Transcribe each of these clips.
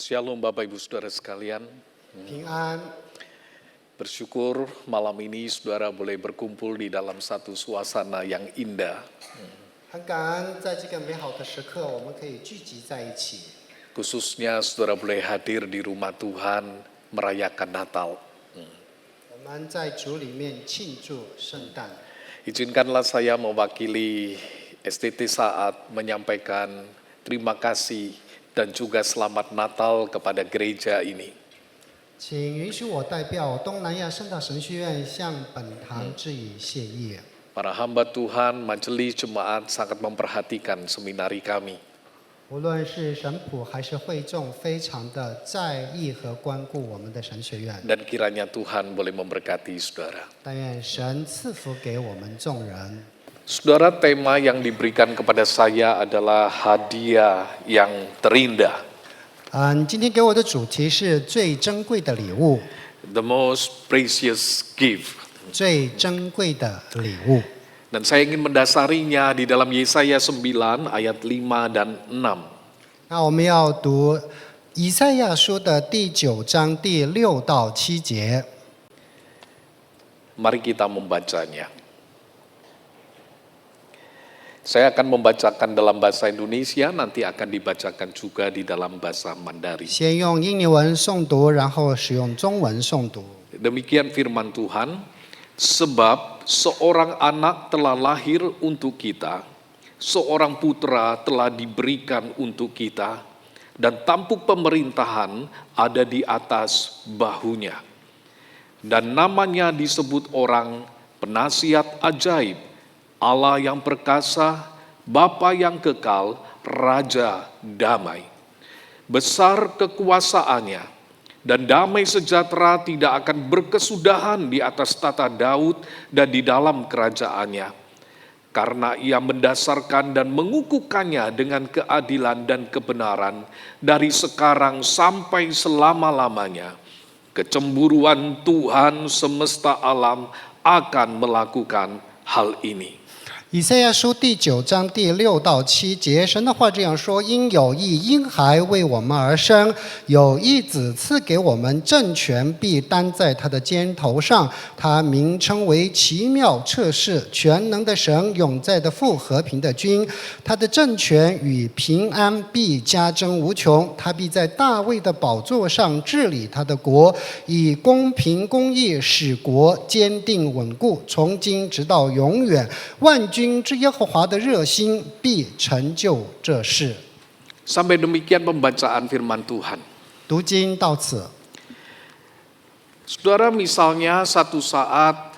Shalom Bapak Ibu Saudara sekalian. 平安。 Bersyukur malam ini saudara boleh berkumpul di dalam satu suasana yang indah. 很感恩，在这个美好的时刻，我们可以聚集在一起。 Khususnya saudara boleh hadir di rumah Tuhan merayakan Natal. 我们在主里面庆祝圣诞。 Izinkanlah saya mewakili STT Saat menyampaikan terima kasih dan juga selamat Natal kepada gereja ini. 请允许我代表东南亚圣道神学院向本堂致以谢意。 Para hamba Tuhan, majelis jemaat sangat memperhatikan seminari kami. 无论是神仆还是会众，非常的在意和关顾我们的神学院。 Dan kiranya Tuhan boleh memberkati saudara. 但愿神赐福给我们众人。 Saudara, tema yang diberikan kepada saya adalah hadiah yang terindah. 今天给我的主题是最珍贵的礼物， The most precious gift. 最珍贵的礼物。 Dan saya ingin mendasarinya di dalam Yesaya 9 ayat 5 dan 6. 那我们要读以赛亚书的第9章第6到7节。 Mari kita membacanya. Saya akan membacakan dalam bahasa Indonesia, nanti akan dibacakan juga di dalam bahasa Mandarin. 先用印尼文诵读，然后使用中文诵读。 Demikian firman Tuhan, sebab seorang anak telah lahir untuk kita, seorang putra telah diberikan untuk kita, dan tampuk pemerintahan ada di atas bahunya. Dan namanya disebut orang penasihat ajaib, Allah yang perkasa, Bapa yang kekal, Raja damai. Besar kekuasaannya, dan damai sejahtera tidak akan berkesudahan di atas tata Daud dan di dalam kerajaannya. Karena ia mendasarkan dan mengukuhkannya dengan keadilan dan kebenaran dari sekarang sampai selama-lamanya. Kecemburuan Tuhan semesta alam akan melakukan hal ini. 以赛亚书第9章第6到7节，神的话这样说：因有一婴孩为我们而生，有一子赐给我们，政权必担在他的肩头上。他名称为奇妙策士，全能的神，永在的父，和平的君。他的政权与平安必加增无穷。他必在大卫的宝座上治理他的国，以公平公义使国坚定稳固，从今直到永远。万军之耶和华的热心必成就这事。 Sampai demikian pembacaan firman Tuhan. 读经到此。 Saudara, misalnya satu saat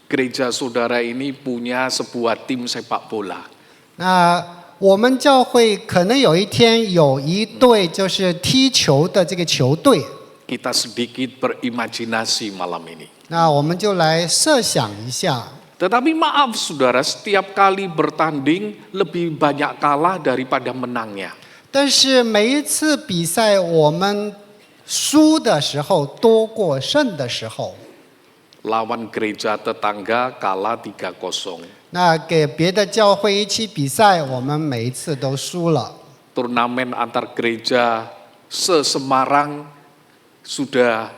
gereja saudara ini punya sebuah tim sepak bola. 那我们教会可能有一天有一队就是踢球的这个球队， Kita sedikit berimajinasi malam ini. 那我们就来设想一下。 Tetapi maaf saudara, setiap kali bertanding lebih banyak kalah daripada menangnya. 但是每一次比赛，我们输的时候多过胜的时候。 Lawan gereja tetangga kalah 3-0. 那给别的教会一起比赛，我们每一次都输了。 Turnamen antar gereja se-Semarang sudah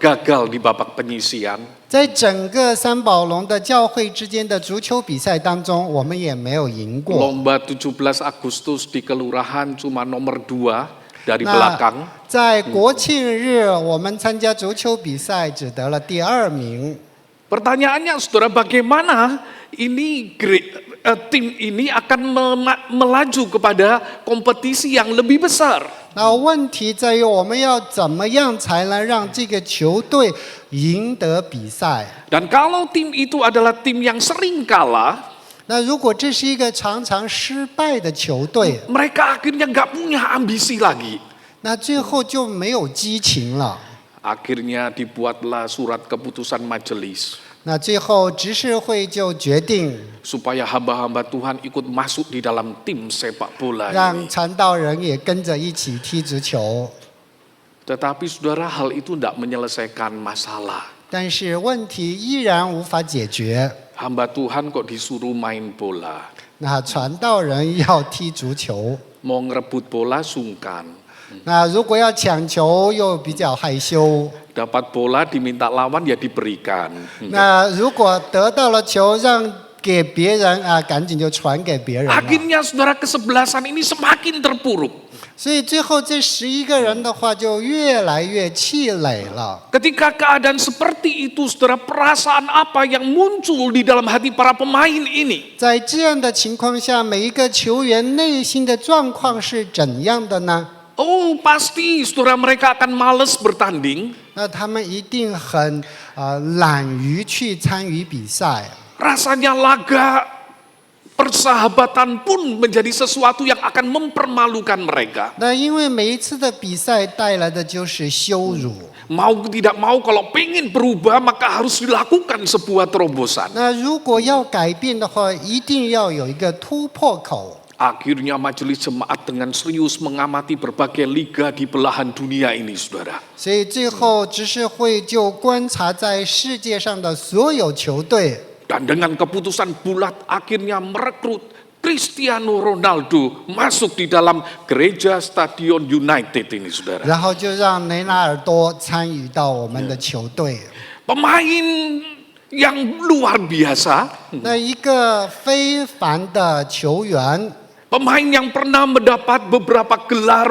gagal di babak penyisian. 在整个三宝龙的教会之间的足球比赛当中，我们也没有赢过。 Lomba 17 Agustus di kelurahan cuma nomor 2 dari 那 belakang. 在国庆日，我们参加足球比赛只得了第2名。 Pertanyaannya saudara, bagaimana ini tim ini akan melaju kepada kompetisi yang lebih besar? 那问题在于，我们要怎么样才能让这个球队赢得比赛？ Dan kalau tim itu adalah tim yang sering kalah, 那如果这是一个常常失败的球队， mereka akhirnya nggak punya ambisi lagi. 那最后就没有激情了。 Akhirnya dibuatlah surat keputusan majelis 那最后执事会就决定 supaya hamba-hamba Tuhan ikut masuk di dalam tim sepak bola 让 ini. 传道人也跟着一起踢足球。 Tetapi saudara, hal itu tidak menyelesaikan masalah. 但是问题依然无法解决。 Hamba Tuhan kok disuruh main bola. 那传道人要踢足球， Mau ngerebut bola sungkan. 那如果要抢球又比较害羞， Dapat bola diminta lawan ya diberikan. 那如果得到了球让给别人啊，赶紧就传给别人了。 Akhirnya saudara kesebelasan ini semakin terpuruk. 所以最后这11个人的话就越来越气馁了。 Ketika keadaan seperti itu, saudara, perasaan apa yang muncul di dalam hati para pemain ini? 在这样的情况下，每一个球员内心的状况是怎样的呢？ Oh, pasti saudara mereka akan malas bertanding. 那他们一定很懒于去参与比赛。 Rasanya laga persahabatan pun menjadi sesuatu yang akan mempermalukan mereka. 那因为每一次的比赛带来的就是羞辱。 Mau tidak mau kalau pengen berubah maka harus dilakukan sebuah terobosan. 那如果要改变的话，一定要有一个突破口。 Akhirnya majelis jemaat dengan serius mengamati berbagai liga di belahan dunia ini, saudara. 所以最后执事会就观察在世界上的所有球队。 Dan dengan keputusan bulat akhirnya merekrut Cristiano Ronaldo masuk di dalam gereja Stadion United ini, saudara. 然后就让雷纳尔多参与到我们的球队。 Pemain yang luar biasa, 那一个非凡的球员， pemain yang pernah mendapat beberapa gelar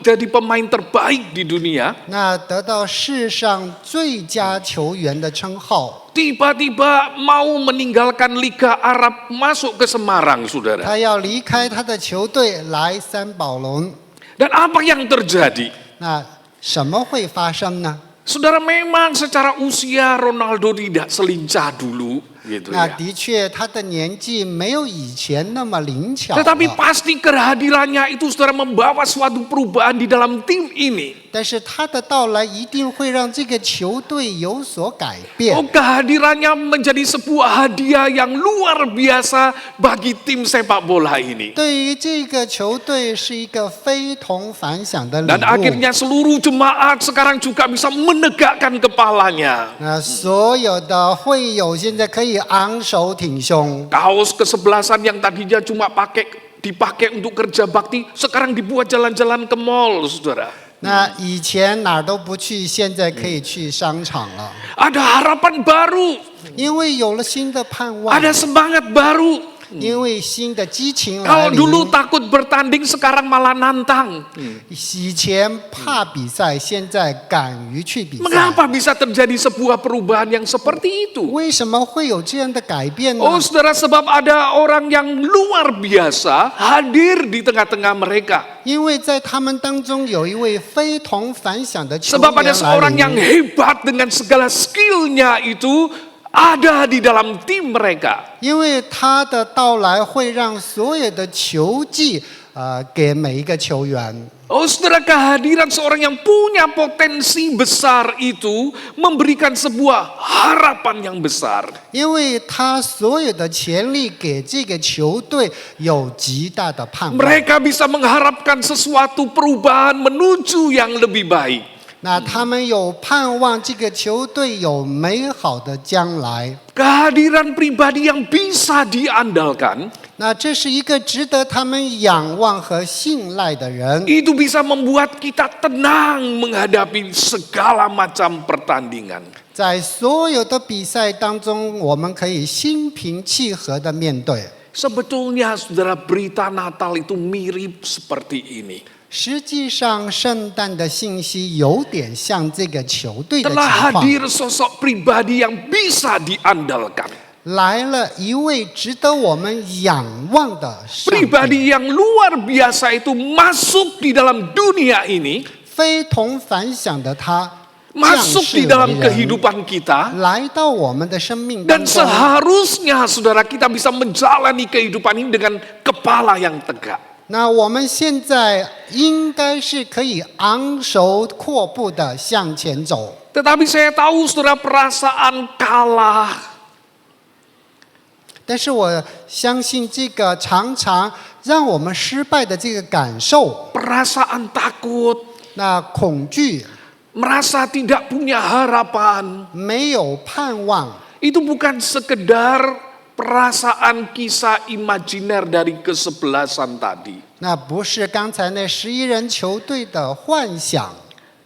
jadi pemain terbaik di dunia, 那得到世上最佳球员的称号。 tiba-tiba mau meninggalkan Liga Arab masuk ke Semarang, saudara. 他要离开他的球队来三宝龙， Dan apa yang terjadi? 那什么会发生呢？ Saudara, memang secara usia Ronaldo tidak selincah dulu, gitu 那 ya. 的确他的年纪没有以前那么灵巧了。 Tetapi pasti kehadirannya itu, saudara, membawa suatu perubahan di dalam tim ini. 但是他的到来一定会让这个球队有所改变。 Oh, kehadirannya menjadi sebuah hadiah yang luar biasa bagi tim sepak bola ini. 对于这个球队是一个非同凡响的礼 Dan 物。 akhirnya seluruh jemaat sekarang juga bisa menegakkan kepalanya. 那所有的会友现在可以昂首挺胸。 Kaos kesebelasan yang tadinya cuma dipakai untuk kerja bakti, sekarang dibuat jalan-jalan ke mall, saudara. 那以前哪儿都不去，现在可以去商场了， Ada harapan baru, 因为有了新的盼望， ada semangat baru. 因为新的激情来 Kalau 临。 dulu takut bertanding, sekarang malah nantang. 以前怕比赛，现在敢于去比赛。 Mengapa bisa terjadi sebuah perubahan yang seperti itu? 为什么会有这样的改变呢？ Oh, saudara, sebab ada orang yang luar biasa hadir di tengah-tengah mereka. 因为在他们当中有一位非同凡响的球 Sebab 员 ada 来 seorang yang 临。 hebat dengan segala skillnya itu ada di dalam tim mereka. 因为他的到来会让所有的球技给每一个球员。 Oh, saudara, kehadiran seorang yang punya potensi besar itu memberikan sebuah harapan yang besar. 因为他所有的潜力给这个球队有极大的盼望。 Mereka bisa mengharapkan sesuatu perubahan menuju yang lebih baik. 那他们有盼望这个球队有美好的将来。 Kehadiran pribadi yang bisa diandalkan 那这是一个值得他们仰望和信赖的人。 itu bisa membuat kita tenang menghadapi segala macam pertandingan. 在所有的比赛当中，我们可以心平气和的面对。 Sebetulnya, saudara, berita Natal itu mirip seperti ini. 实际上，圣诞的信息有点像这个球队的情 Telah 况。 hadir sosok pribadi yang bisa diandalkan. 来了一位值得我们仰望的上帝， Pribadi yang luar biasa itu masuk di dalam dunia ini, 非同凡响的他，降 masuk 世 di 为 dalam 人， kehidupan kita. 来到我们的生命当 Dan 中。 seharusnya, saudara, kita bisa menjalani kehidupan ini dengan kepala yang tegak. 那我们现在应该是可以昂首阔步的向前走。 Tetapi saya tahu, saudara, perasaan kalah, 但是我相信这个常常让我们失败的这个感受， perasaan takut, 那恐惧、 merasa tidak punya harapan, 没有盼望， itu bukan sekedar perasaan kisah imajiner dari kesebelasan tadi. 那不是刚才那11人球队的幻想。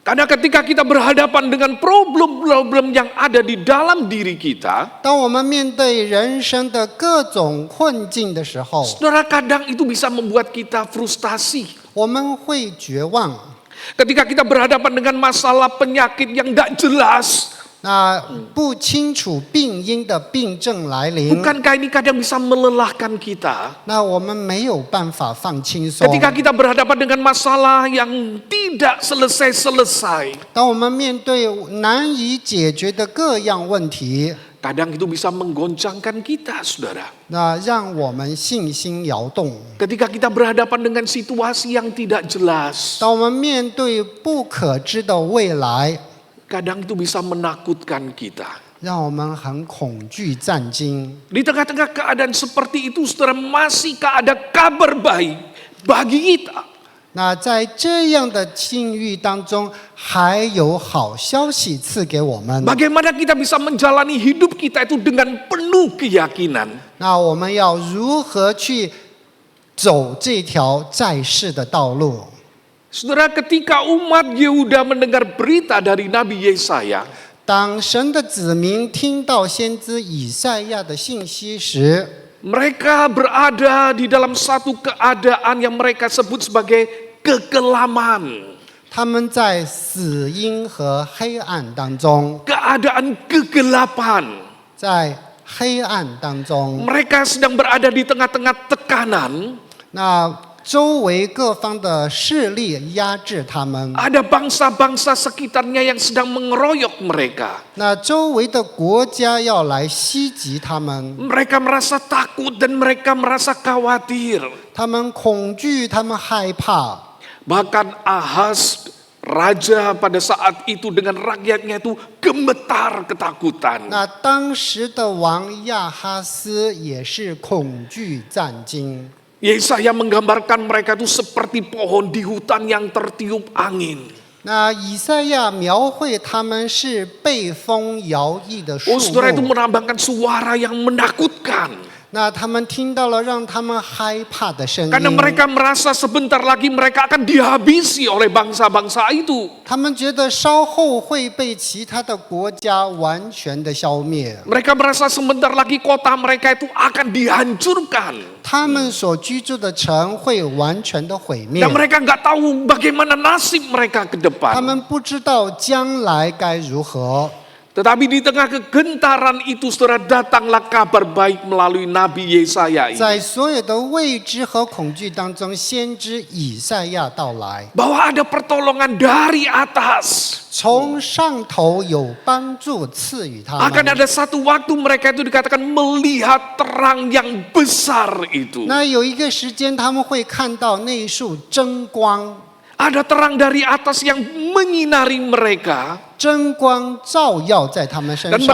Karena ketika kita berhadapan dengan problem-problem yang ada di dalam diri kita, 当我们面对人生的各种困境的时候， saudara, kadang itu bisa membuat kita frustasi. 我们会绝望。 Ketika kita berhadapan dengan masalah penyakit yang gak jelas, 那不清楚病因的病症来临， bukankah ini kadang bisa melelahkan kita? 那我们没有办法放轻松。 Ketika kita berhadapan dengan masalah yang tidak selesai-selesai, 当我们面对难以解决的各样问题， kadang itu bisa menggoncangkan kita, saudara. 那让我们信心摇动。 Ketika kita berhadapan dengan situasi yang tidak jelas, 当我们面对不可知的未来， kadang itu bisa menakutkan kita. 让我们很恐惧战惊。 Di tengah-tengah keadaan seperti itu, saudara, masihkah ada kabar baik bagi kita? 那在这样的境遇当中，还有好消息赐给我们。 Bagaimana kita bisa menjalani hidup kita itu dengan penuh keyakinan? 那我们要如何去走这条在世的道路？ Saudara, ketika umat Yehuda mendengar berita dari Nabi Yesaya, 当神的子民听到先知以赛亚的信息时， mereka berada di dalam satu keadaan yang mereka sebut sebagai kekelaman. 他们在死荫和黑暗当中， Keadaan kegelapan. 在黑暗当中， Mereka sedang berada di tengah-tengah tekanan. 那周围各方的势力压制他们， Ada bangsa-bangsa sekitarnya yang sedang mengeroyok mereka. 那周围的国家要来袭击他们， Mereka merasa takut dan mereka merasa khawatir. 他们恐惧，他们害怕。 Bahkan Ahaz, raja pada saat itu dengan rakyatnya itu gemetar ketakutan. 那当时的王亚哈斯也是恐惧战惊。 Yesaya menggambarkan mereka itu seperti pohon di hutan yang tertiup angin. 那以赛亚描绘他们是被风摇曳的树 Saudara, itu 木， menambahkan suara yang menakutkan. 那他们听到了让他们害怕的声 Karena 音， mereka merasa sebentar lagi mereka akan dihabisi oleh bangsa-bangsa itu. 他们觉得稍后会被其他的国家完全的消灭， Mereka merasa sebentar lagi kota mereka itu akan dihancurkan. 他们所居住的城会完全的毁灭 Dan，mereka nggak tahu bagaimana nasib mereka ke 他 depan. 们不知道将来该如何。 Tetapi di tengah kegentaran itu, saudara, datanglah kabar baik melalui Nabi Yesaya ini. 在所有的未知和恐惧当中，先知以赛亚到来， Bahwa ada pertolongan dari atas. 从上头有帮助赐予他 Akan 们。 ada satu waktu mereka itu dikatakan melihat terang yang besar itu. 那有一个时间，他们会看到那一束真光， Ada terang dari atas yang menyinari mereka. 真光照耀在他们身 Dan 上。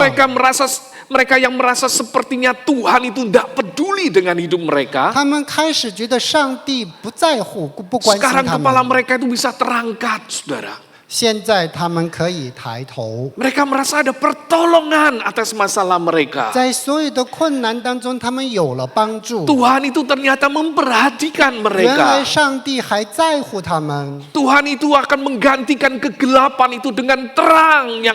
mereka yang merasa sepertinya Tuhan itu tidak peduli dengan hidup mereka. 他们开始觉得上帝不在乎、不关心 Sekarang 他 kepala 们。 mereka itu bisa terangkat, saudara. 现在他们可以抬头， Mereka merasa ada pertolongan atas masalah mereka. 在所有的困难当中，他们有了帮助。 Tuhan itu ternyata memperhatikan 原来 mereka. 上帝还在乎他们， Tuhan itu akan menggantikan kegelapan itu dengan terang yang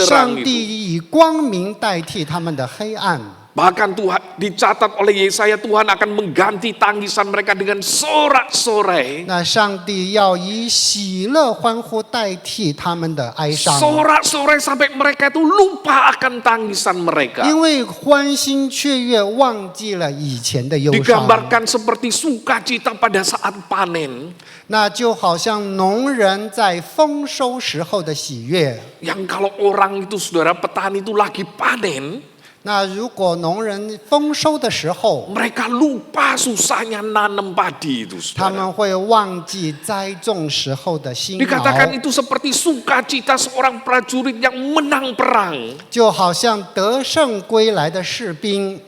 上 benderang 帝 itu. 以光明代替他们的黑暗。 Bahkan Tuhan dicatat oleh Yesaya, Tuhan akan mengganti tangisan mereka dengan sorak-sorai. 那上帝要以喜乐欢呼代替他们的哀伤， Sorak-sorai sampai mereka itu lupa akan tangisan mereka. 因为欢欣雀跃，忘记了以前的忧伤。 Digambarkan seperti sukacita pada saat panen. 那就好像农人在丰收时候的喜悦。 Yang kalau orang itu, saudara, petani itu lagi panen, 那如果农人丰收的时候， mereka lupa susahnya nanam padi itu, 他 saudara. 们会忘记栽种时候的辛劳， Dikatakan itu seperti sukacita seorang prajurit yang menang perang. 就好像得胜归来的士兵，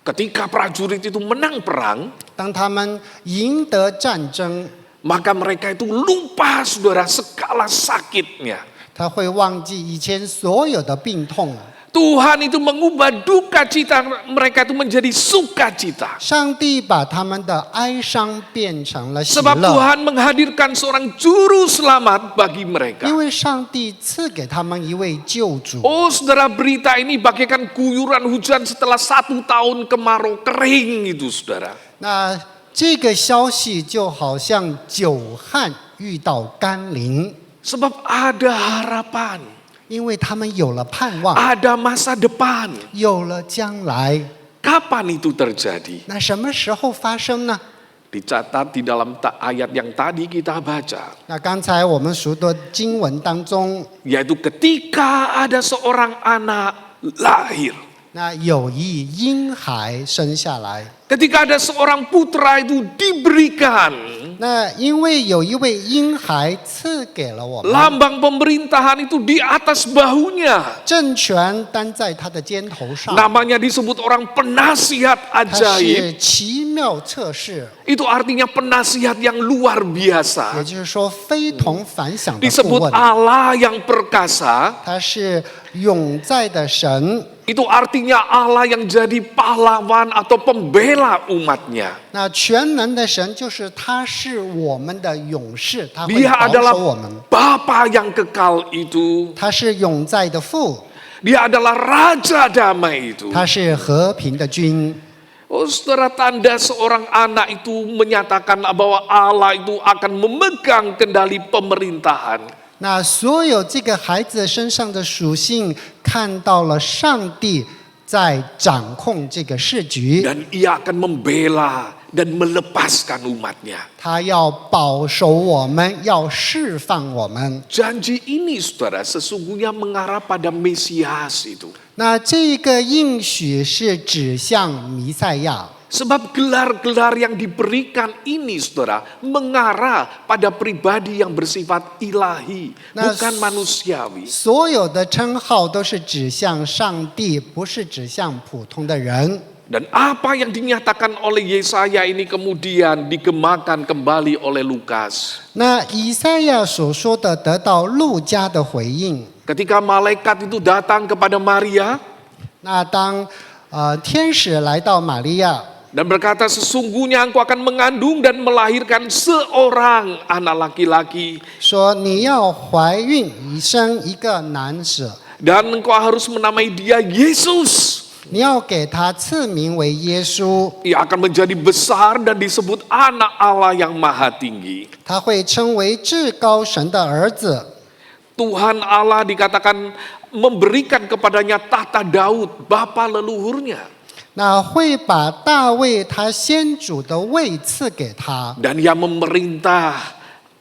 Ketika prajurit itu menang perang, 当他们赢得战争， maka mereka itu lupa, saudara, segala sakitnya. 他会忘记以前所有的病痛。Tuhan itu mengubah duka cita mereka itu menjadi sukacita. 上帝把他们的哀伤变成了喜 Sebab 乐， Tuhan menghadirkan seorang juru selamat bagi mereka. 因为上帝赐给他们一位救主。 Oh saudara, berita ini bagaikan guyuran hujan setelah 1 tahun kemarau kering itu saudara. 那这个消息就好像久旱遇到甘霖， Sebab ada harapan, 因为他们有了盼望， ada masa depan. 有了将来。 Kapan itu terjadi? 那什么时候发生呢？ Dicatat di dalam ayat yang tadi kita baca. 那刚才我们读的经文当中， Yaitu ketika ada seorang anak lahir. 那有一婴孩生下来， Ketika ada seorang putra itu diberikan. 那因为有一位婴孩赐给了我们， Lambang pemerintahan itu di atas bahunya. 政权担在他的肩头上， Namanya disebut orang penasihat 他 ajaib. 是奇妙测试， Itu artinya penasihat yang luar 也 biasa. 就是说非同凡响的顾 Disebut 问， Allah yang perkasa. 他是永在的神。 Itu artinya Allah yang jadi pahlawan atau pembela umatnya. 那全能的神就是他是我们的勇士，他会 Dia 保 adalah 守我们。 Bapa yang kekal itu. 他是永在的父， Dia adalah Raja damai itu. 他是和平的君。 Oh saudara, tanda seorang anak itu menyatakan bahwa Allah itu akan memegang kendali pemerintahan. 那所有这个孩子身上的属性，看到了上帝在掌控这个世局， Dan ia akan membela dan melepaskan umatnya. 他要保守我们，要释放我们。 Janji ini saudara sesungguhnya mengarah pada Mesias itu. 那这个应许是指向弥赛亚。 Sebab gelar-gelar yang diberikan ini saudara mengarah pada pribadi yang bersifat ilahi, Nah, bukan manusiawi. 所有的称号都是指向上帝，不是指向普通的人。 Dan apa yang dinyatakan oleh Yesaya ini kemudian digemakan kembali oleh Lukas. 那以赛亚所说的得到路加的回应。 Ketika malaikat itu datang kepada Maria 那当天使来到玛利亚， dan berkata, sesungguhnya engkau akan mengandung dan melahirkan seorang anak laki-laki. 说你要怀孕，生一个男子， Dan engkau harus menamai dia Yesus. 你要给他赐名为耶稣， Ia akan menjadi besar dan disebut anak Allah yang maha tinggi. 他会称为至高神的儿子。 Tuhan Allah dikatakan memberikan kepadanya tahta Daud, bapa leluhurnya. 那会把大卫他先祖的位赐给他， Dan ia memerintah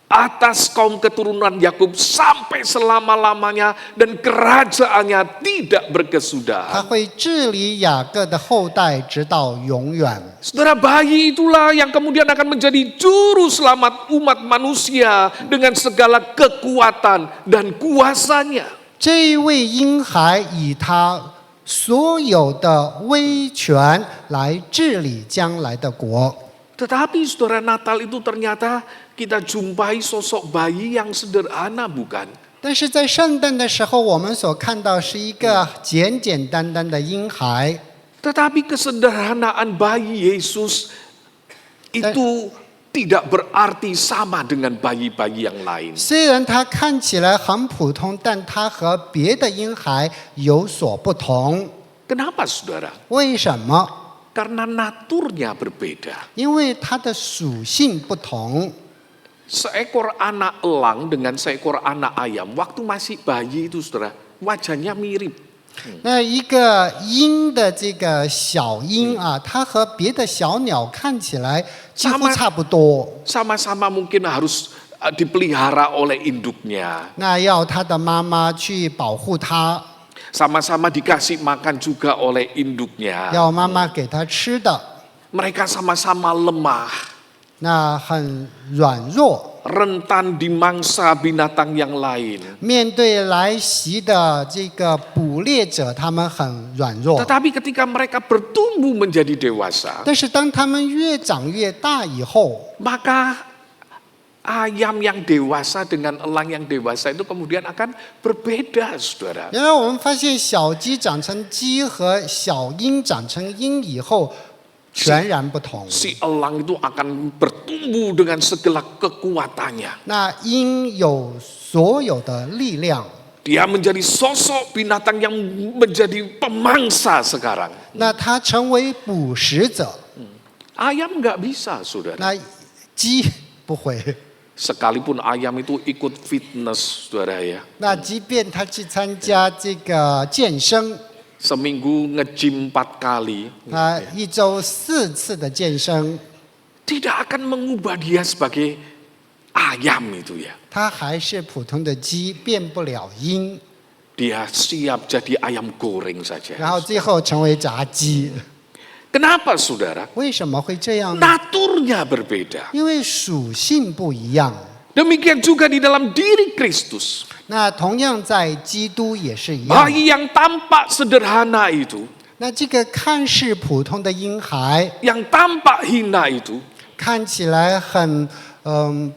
atas kaum keturunan Yakub sampai selama-lamanya dan kerajaannya tidak 他 berkesudahan. 会治理雅各的后代直到永远。 Saudara, bayi itulah yang kemudian akan menjadi juru selamat umat manusia dengan segala kekuatan dan kuasanya. 这一位婴孩以他所有的威权来治理将来的国。 Tetapi saudara, Natal itu ternyata kita jumpai sosok bayi yang sederhana, bukan? 但是在圣诞的时候，我们所看到是一个简简单单的婴孩， Tetapi kesederhanaan bayi Yesus itu tidak berarti sama dengan bayi-bayi yang lain. 虽然他看起来很普通，但他和别的婴孩有所不同。 Kenapa saudara? 为什么？ Karena naturnya berbeda. 因为它的属性不同。 Seekor anak elang dengan seekor anak ayam, waktu masih bayi itu saudara, wajahnya mirip. 那一个鹰的这个小鹰啊，它和别的小鸟看起来几乎差不多。 Sama-sama mungkin harus dipelihara oleh induknya. 那要它的妈妈去保护它， Sama-sama dikasih makan juga oleh induknya. 要妈妈给它吃的。 Mereka sama-sama lemah, 那很软弱， rentan dimangsa binatang yang lain. 面对来袭的这个捕猎者，他们很软弱。 Tetapi ketika mereka bertumbuh menjadi dewasa, 但是当他们越长越大以后， maka ayam yang dewasa dengan elang yang dewasa itu kemudian akan berbeda, saudara. 然而我们发现小鸡长成鸡和小鹰长成鹰以后全然不同。 Si elang itu akan bertumbuh dengan segala kekuatannya. 那鹰有所有的力量， Dia menjadi sosok binatang yang menjadi pemangsa sekarang. 那它成为捕食者， Ayam nggak bisa, saudara. 那鸡不会。 Sekalipun ayam itu ikut fitness, saudara ya. 那即便它去参加这个健身， Seminggu nge-gym 4 kali. 一周4次的健身， Tidak akan mengubah dia sebagai ayam itu ya. 它还是普通的鸡，变不了鹰， Dia siap jadi ayam goreng saja. 然后最后成为炸鸡。 Kenapa, saudara? 为什么会这样呢？ Naturnya berbeda. 因为属性不一样。 Demikian juga di dalam diri Kristus. 那同样在基督也是一样。 Bayi yang tampak sederhana itu, 那这个看似普通的婴孩， yang tampak hina itu, 看起来很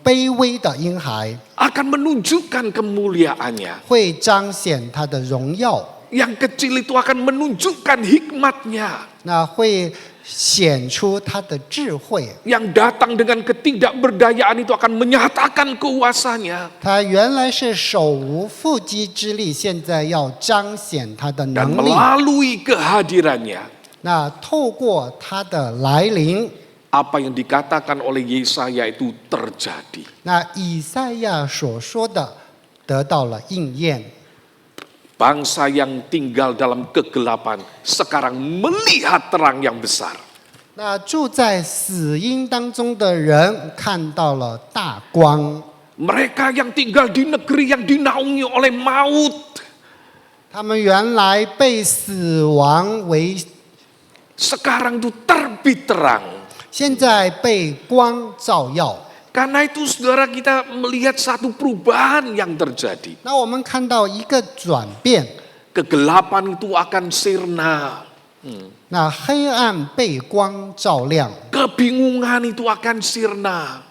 卑微的婴孩， akan menunjukkan kemuliaannya. 会彰显他的荣耀， Yang kecil itu akan menunjukkan hikmatnya. 那会显出他的智慧。 Yang datang dengan ketidakberdayaan itu akan menyatakan kuasanya. 他原来是手无缚鸡之力，现在要彰显他的 Dan 能力。 melalui kehadirannya, 那透过他的来临， apa yang dikatakan oleh Yesaya itu terjadi. 那以赛亚所说的得到了应验。 Bangsa yang tinggal dalam kegelapan sekarang melihat terang yang besar. 那住在死荫当中的人看到了大光， Mereka yang tinggal di negeri yang dinaungi oleh maut, 他们原来被死亡为， sekarang itu terbit terang. 现在被光照耀。 Karena itu saudara, kita melihat satu perubahan yang terjadi. 那我们看到一个转变， Kegelapan itu akan sirna. 那黑暗被光照亮， Kebingungan itu akan sirna.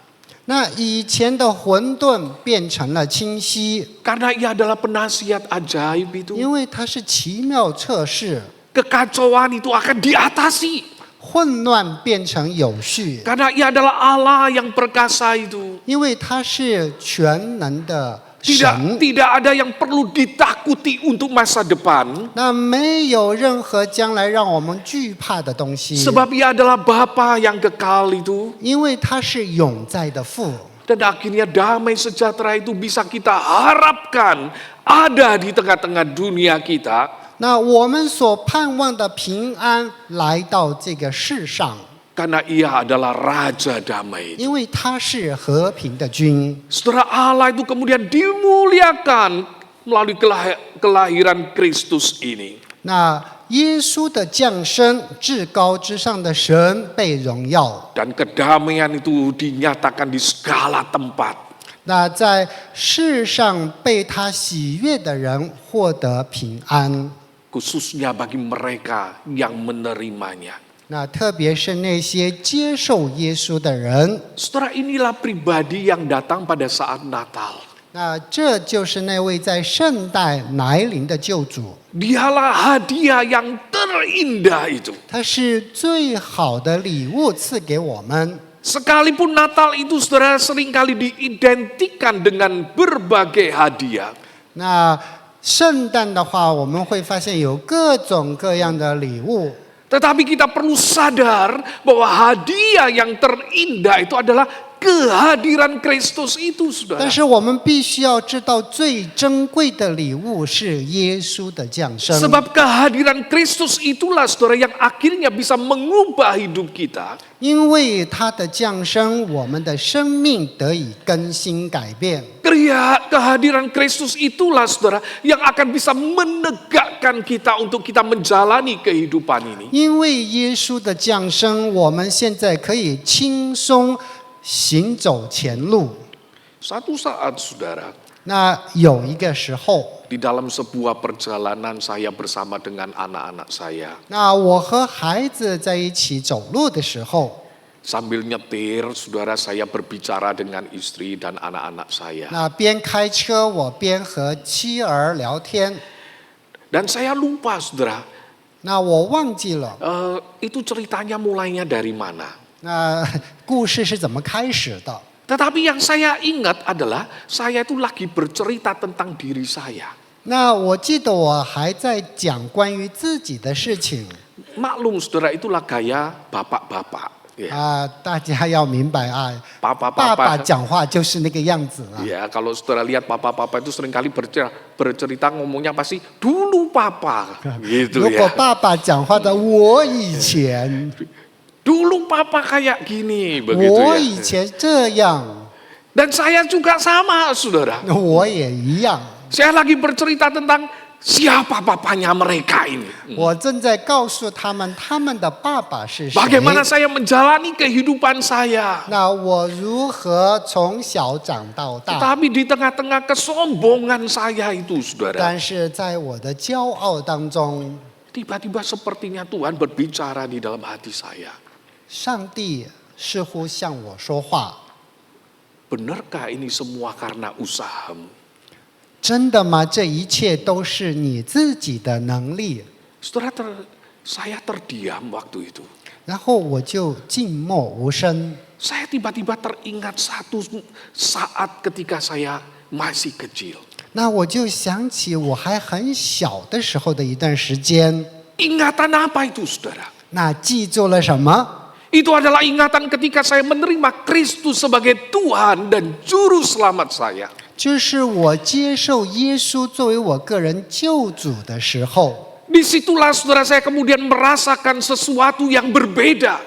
那以前的混沌变成了清晰， Karena ia adalah penasihat ajaib itu. 因为它是奇妙测试， Kekacauan itu akan diatasi. 混乱变成有序， Karena ia adalah Allah yang perkasa itu. 因为它是全能的神。 Tidak ada yang perlu ditakuti untuk masa depan. 那没有任何将来让我们惧怕的东西， Sebab ia adalah Bapa yang kekal itu. 因为他是永在的父。 Dan akhirnya damai sejahtera itu bisa kita harapkan ada di tengah-tengah dunia kita. 那我们所盼望的平安来到这个世上， Karena ia adalah Raja Damai. 因为他是和平的君。 Saudara, Allah itu kemudian dimuliakan melalui kelahiran Kristus ini. 那耶稣的降生，至高之上的神被荣耀。 Dan kedamaian itu dinyatakan di segala tempat. 那在世上被他喜悦的人获得平安。 Khususnya bagi mereka yang menerimanya. 那特别是那些接受耶稣的人， Saudara, inilah pribadi yang datang pada saat Natal. 那这就是那位在圣代来临的救主。 Dialah hadiah yang terindah itu. 他是最好的礼物赐给我们。 Sekalipun Natal itu saudara seringkali diidentikan dengan berbagai hadiah. 那圣诞的话，我们会发现有各种各样的礼物， Tetapi kita perlu sadar bahwa hadiah yang terindah itu adalah kehadiran Kristus itu, saudara. 但是我们必须要知道，最珍贵的礼物是耶稣的降生。 Sebab kehadiran Kristus itulah saudara yang akhirnya bisa mengubah hidup kita. 因为他的降生，我们的生命得以更新改变。 Kehadiran Kristus itulah saudara yang akan bisa menegakkan kita untuk kita menjalani kehidupan ini. 因为耶稣的降生，我们现在可以轻松行走前路。 Satu saat saudara, 那有一个时候， di dalam sebuah perjalanan saya bersama dengan anak-anak saya. 那我和孩子在一起走路的时候， Sambil nyetir, saudara, saya berbicara dengan istri dan anak-anak saya. 那边开车，我边和妻儿聊天。 Dan saya lupa, saudara, 那我忘记了， itu ceritanya mulainya dari mana. 那故事是怎么开始的？ Tetapi yang saya ingat adalah saya itu lagi bercerita tentang diri saya. 那我记得我还在讲关于自己的事情 Maklum, saudara, itulah gaya bapak-bapak. Ya. 大家要明白啊，爸爸 Papa-papa. 讲话就是那个样子啊。 Ya, kalau saudara lihat papa-papa itu seringkali bercerita ngomongnya pasti dulu papa. Gitu 如果 ya. 爸爸讲话的，我以前， Dulu papa kayak gini, begitu 我 ya. 以前这样， Dan saya juga sama, saudara. 我也一样。 Saya lagi bercerita tentang siapa papanya mereka ini. 我正在告诉他们，他们的爸爸是谁。 Bagaimana saya menjalani kehidupan saya. 那我如何从小长到大？ Tetapi di tengah-tengah kesombongan saya itu, saudara. 但是在我的骄傲当中， Tiba-tiba sepertinya Tuhan berbicara di dalam hati saya. 上帝似乎向我说话。 Benarkah ini semua karena usahamu? 真的吗？这一切都是你自己的能力？ Saudara, saya terdiam waktu itu. 然后我就静默无声。 Saya tiba-tiba teringat satu saat ketika saya masih kecil. 那我就想起我还很小的时候的一段时间。 Ingatan apa itu, saudara? 那记住了什么？ Itu adalah ingatan ketika saya menerima Kristus sebagai Tuhan dan Juru Selamat saya. 就是我接受耶稣作为我个人救主的时候。 Disitulah, saudara, saya kemudian merasakan sesuatu yang berbeda.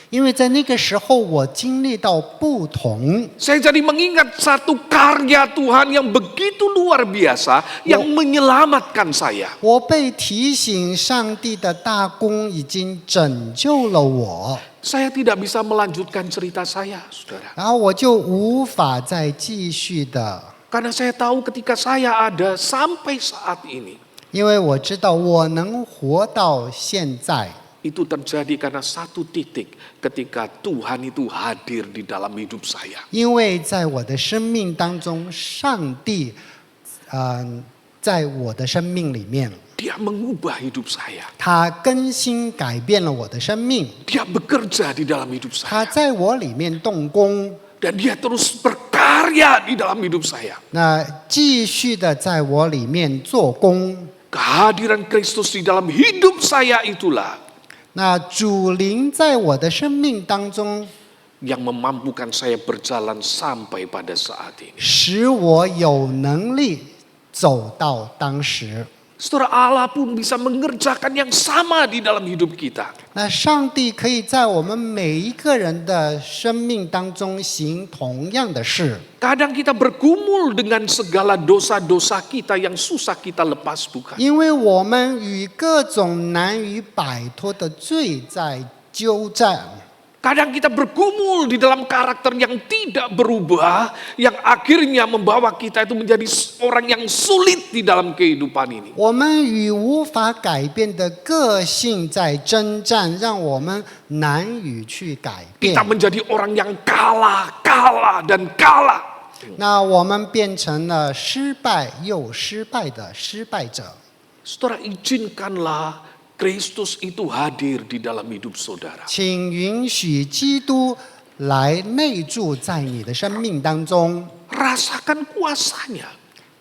因为在那个时候我经历到不同， Saya jadi mengingat satu karya Tuhan yang begitu luar biasa yang menyelamatkan saya. 我被提醒上帝的大功已经拯救了我， Saya tidak bisa melanjutkan cerita saya, saudara. 然后我就无法再继续的， Karena saya tahu ketika saya ada sampai saat ini, 因为我知道我能活到现在， itu terjadi karena satu titik ketika Tuhan itu hadir di dalam hidup saya. 因为在我的生命当中，上帝，在我的生命里面， Dia mengubah hidup saya. 他更新改变了我的生命， Dia bekerja di dalam hidup 他 saya. 在我里面动工， Dan dia terus berkarya di dalam hidup saya. 那继续的在我里面做工。 Kehadiran Kristus di dalam hidup saya itulah 那主灵在我的生命当中， yang memampukan saya berjalan sampai pada saat ini. 使我有能力走到当时。 Saudara, Allah pun bisa mengerjakan yang sama di dalam hidup kita. 那上帝可以在我们每一个人的生命当中行同样的事。 Kadang kita bergumul dengan segala dosa-dosa kita yang susah kita lepas, bukan? 因为我们与各种难以摆脱的罪在纠战， Kadang kita bergumul di dalam karakter yang tidak berubah, yang akhirnya membawa kita itu menjadi orang yang sulit di dalam kehidupan ini. 我们与无法改变的个性在征战，让我们难以去改变 Kita。menjadi orang yang kalah dan kalah. 那我们变成了失败又失败的失败者。 Saudara, izinkanlah Kristus itu hadir di dalam hidup saudara. 请允许基督来内住在你的生命当中， Rasakan kuasanya,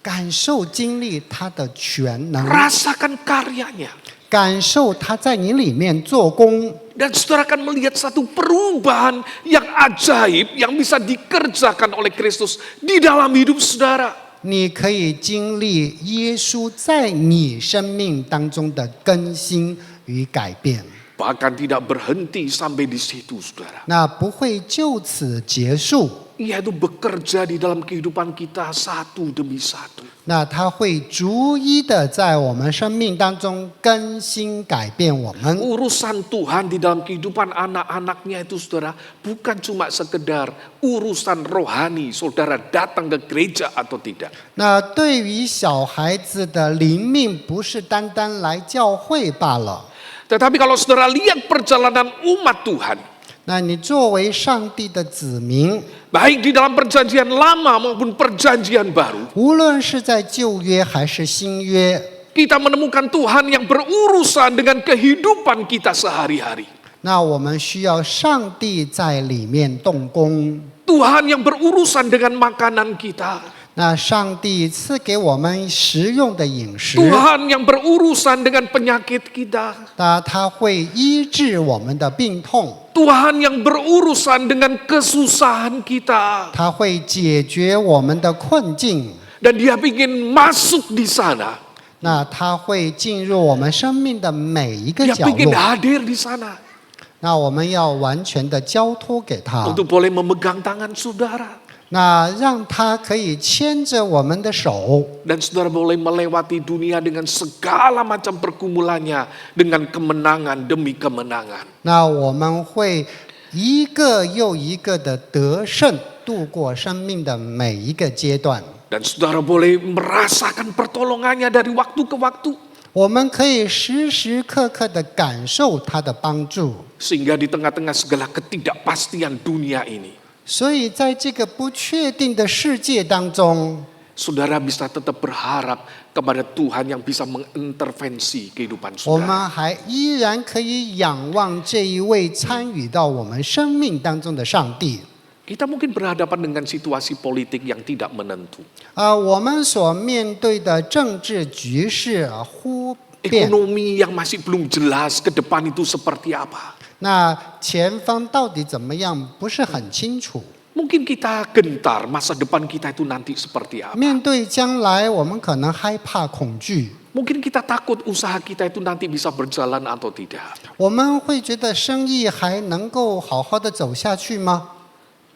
感受经历他的全能， rasakan karyanya. 感受他在你里面做工。 Dan saudara akan melihat satu perubahan yang ajaib yang bisa dikerjakan oleh Kristus di dalam hidup saudara. 你可以经历耶稣在你生命当中的更新与改变， Bahkan tidak berhenti sampai di situ, saudara. 那不会就此结束， Ia itu bekerja di dalam kehidupan kita satu demi satu. 那他会逐一的在我们生命当中更新改变我们。 Urusan Tuhan di dalam kehidupan anak-anaknya itu, saudara, bukan cuma sekedar urusan rohani, saudara datang ke gereja atau tidak. 那对于小孩子的灵命，不是单单来教会罢了。 Tetapi kalau saudara lihat perjalanan umat Tuhan, 那你作为上帝的子民， baik di dalam perjanjian lama maupun perjanjian baru, 无论是在旧约还是新约， kita menemukan Tuhan yang berurusan dengan kehidupan kita sehari-hari. 那我们需要上帝在里面动工。 Tuhan yang berurusan dengan makanan kita. 那上帝赐给我们食用的饮食， Tuhan yang berurusan dengan penyakit kita. 那他会医治我们的病痛， Tuhan yang berurusan dengan kesusahan kita. 他会解决我们的困境， Dan dia ingin masuk di sana. 那他会进入我们生命的每一个 Dia 角 ingin 落。 hadir di sana. 那我们要完全的交托给他， Untuk boleh memegang tangan saudara. 那让他可以牵着我们的手， Dan saudara boleh melewati dunia dengan segala macam pergumulannya. Dengan kemenangan demi kemenangan. 那我们会一个又一个的得胜，度过生命的每一个阶段。 Dan saudara boleh merasakan pertolongannya dari waktu ke waktu. 我们可以时时刻刻的感受他的帮助， Sehingga di tengah-tengah segala ketidakpastian dunia ini, 所以在这个不确定的世界当中， saudara bisa tetap berharap kepada Tuhan yang bisa mengintervensi kehidupan 我 saudara. 们还依然可以仰望这一位参与到我们生命当中的上帝。 Kita mungkin berhadapan dengan situasi politik yang tidak menentu. 我们所面对的政治局势忽变， Ekonomi yang masih belum jelas ke depan itu seperti apa. 那前方到底怎么样不是很清楚。 Mungkin kita gentar masa depan kita itu nanti seperti apa. 面对将来，我们可能害怕、恐惧， Mungkin kita takut usaha kita itu nanti bisa berjalan atau tidak. 我们会觉得生意还能够好好的走下去吗？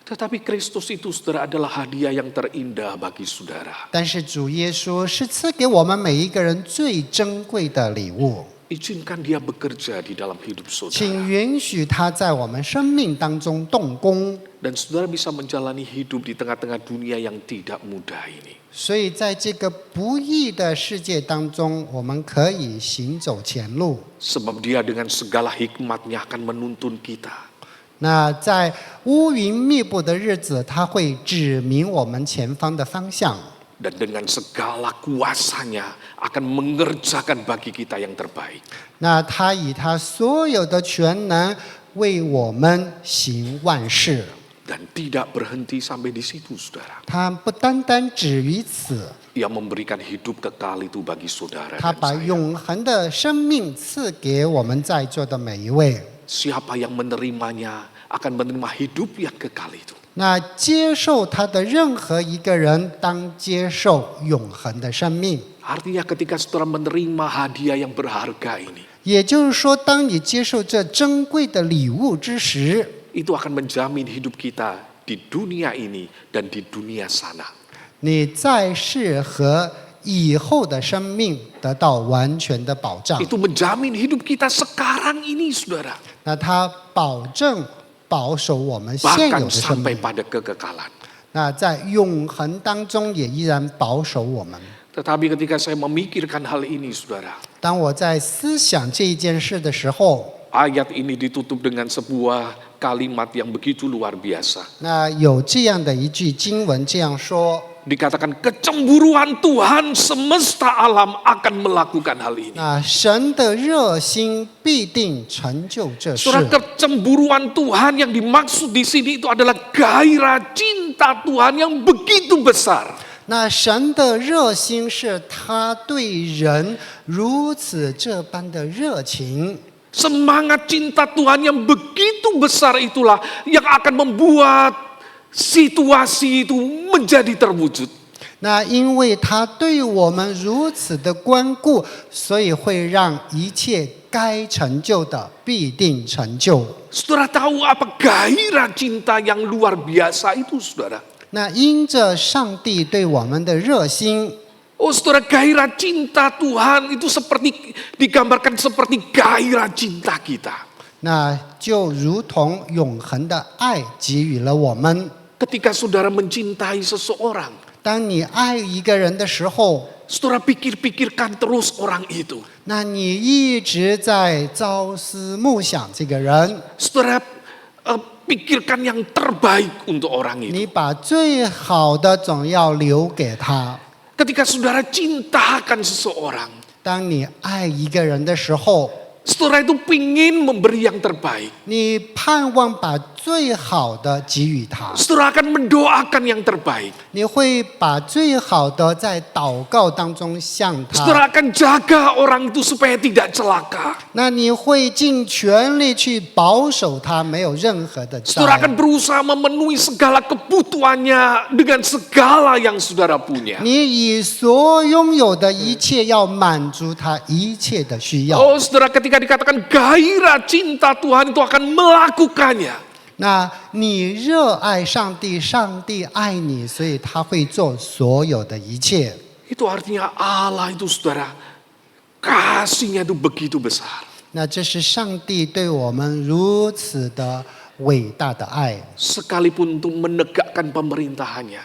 Tetapi Kristus itu saudara adalah hadiah yang terindah bagi saudara. 但是主耶稣是赐给我们每一个人最珍贵的礼物， Izinkan dia bekerja di dalam hidup 请 saudara. 允许他在我们生命当中动工。 Dan saudara bisa menjalani hidup di tengah-tengah dunia yang tidak mudah ini. 所以在这个不易的世界当中，我们可以行走前路。 Sebab dia dengan segala hikmatnya akan menuntun kita. 那在乌云密布的日子，他会指明我们前方的方向。 Dan dengan segala kuasanya akan mengerjakan bagi kita yang terbaik. 那他以他所有的全能为我们行万事。 Dan tidak berhenti sampai di situ saudara. 他不单单止于此， Ia memberikan hidup kekal itu bagi saudara 他 dan 把 saya. 永恒的生命赐给我们在座的每一位。 Siapa yang menerimanya akan menerima hidup yang kekal itu. 那接受他的任何一个人，当接受永恒的生命。 Artinya ketika saudara menerima hadiah yang berharga ini, 也就是说，当你接受这珍贵的礼物之时， itu akan menjamin hidup kita di dunia ini dan di dunia sana. 你在世和以后的生命得到完全的保障。 Itu menjamin hidup kita sekarang ini saudara. 那他保证保守我们现有 Bahkan 的生 sampai 命， pada kekekalan. 那在永恒当中也依然保守我们。 Tetapi ketika saya memikirkan hal ini saudara, 当我在思想这一件事的时候， ayat ini ditutup dengan sebuah kalimat yang begitu luar biasa. 那有这样的一句经文这样说： Dikatakan kecemburuan Tuhan semesta alam akan melakukan hal ini. 那神的热心必定成就这事。 Saudara, kecemburuan Tuhan yang dimaksud di sini itu adalah gairah cinta Tuhan yang begitu besar. 那神的热心是他对人如此这般的热情。 Semangat cinta Tuhan yang begitu besar itulah yang akan membuat situasi itu menjadi terwujud. 那因为他对我们如此的关顾，所以会让一切该成就的必定成就。 Saudara tahu apa gairah cinta yang luar biasa itu saudara? 那因着上帝对我们的热心， Oh saudara, gairah cinta Tuhan itu seperti digambarkan seperti gairah cinta kita. 那就如同永恒的爱给予了我们。 Ketika saudara mencintai seseorang, 当你爱一个人的时候， saudara pikir-pikirkan terus orang itu. 那你一直在朝思暮想这个人。 Saudara pikirkan yang terbaik untuk orang itu. 你把最好的总要留给他。 Ketika saudara cintakan seseorang, 当你爱一个人的时候， saudara itu pingin memberi yang terbaik. 你盼望把最好的给予他， Saudara akan mendoakan yang terbaik. 你会把最好的在祷告当中向他， Saudara akan jaga orang itu supaya tidak celaka. 那你会尽全力去保守他，没有任何的灾 Saudara akan berusaha memenuhi segala kebutuhannya dengan segala yang saudara punya. 你以所拥有的一切要满足他一切的需要。 Oh, saudara, ketika dikatakan gairah cinta Tuhan itu akan melakukannya. 那你热爱上帝，上帝爱你，所以他会做所有的一切。 Itu artinya Allah itu saudara, kasihnya itu begitu besar. 那这是上帝对我们如此的伟大的爱， Sekalipun untuk menegakkan pemerintahannya.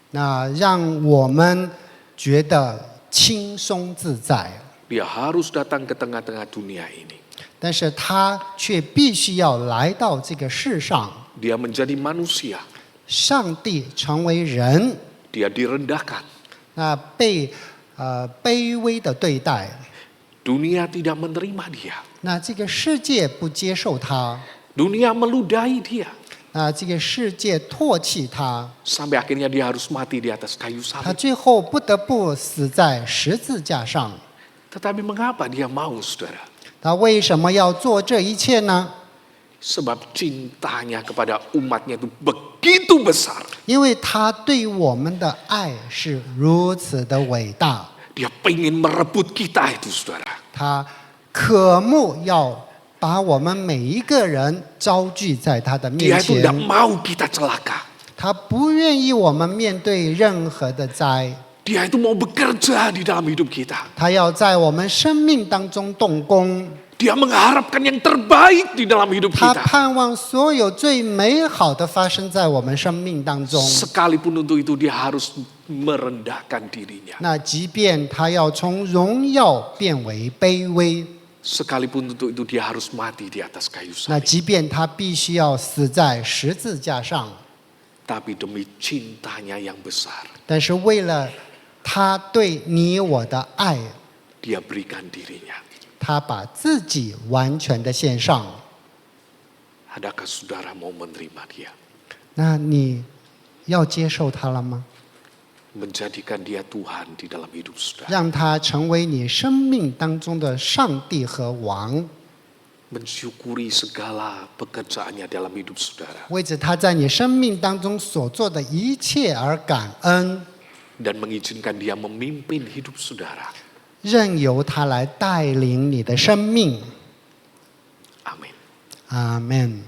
那让我们觉得轻松自在。 Dia harus datang ke tengah-tengah dunia ini. 但是他却必须要来到这个世上， Dia menjadi manusia. 上帝成为人， Dia direndahkan. 那被卑微的对待， Dunia tidak menerima dia. 那这个世界不接受他， Dunia meludahi dia. 那这个世界唾弃他， Sampai akhirnya dia harus mati di atas kayu 他 salib. 最后不得不死在十字架上。 Tetapi mengapa dia mau, saudara? 他为什么要做这一切呢？ Sebab cintanya kepada umatnya itu begitu besar. 因为他对我们的爱是如此的伟大， Dia pengen merebut kita itu, saudara. 他渴慕要把我们每一个人招聚在他的 Dia 面 itu tidak 前， mau kita celaka. 他不愿意我们面对任何的灾， Dia itu mau bekerja di dalam hidup kita. 他要在我们生命当中动工， Dia mengharapkan yang terbaik di dalam hidup 他 kita. 盼望所有最美好的发生在我们生命当中。 Sekalipun untuk itu dia harus merendahkan dirinya. 那即便他要从荣耀变为卑微， Sekalipun untuk itu dia harus mati di atas kayu 那 salib. 即便他必须要死在十字架上， Tapi demi cintanya yang besar, 但是为了他对你我的爱， dia berikan dirinya. 他把自己完全的献上。 Adakah saudara mau menerima dia? 那你要接受他了吗？ Menjadikan dia Tuhan di dalam hidup saudara. 让他成为你生命当中的上帝和王， Mensyukuri segala pekerjaannya dalam hidup saudara. 为着他在你生命当中所做的一切而感恩， Dan mengizinkan dia memimpin hidup saudara. 任由他来带领你的生命。 Amin. 阿门。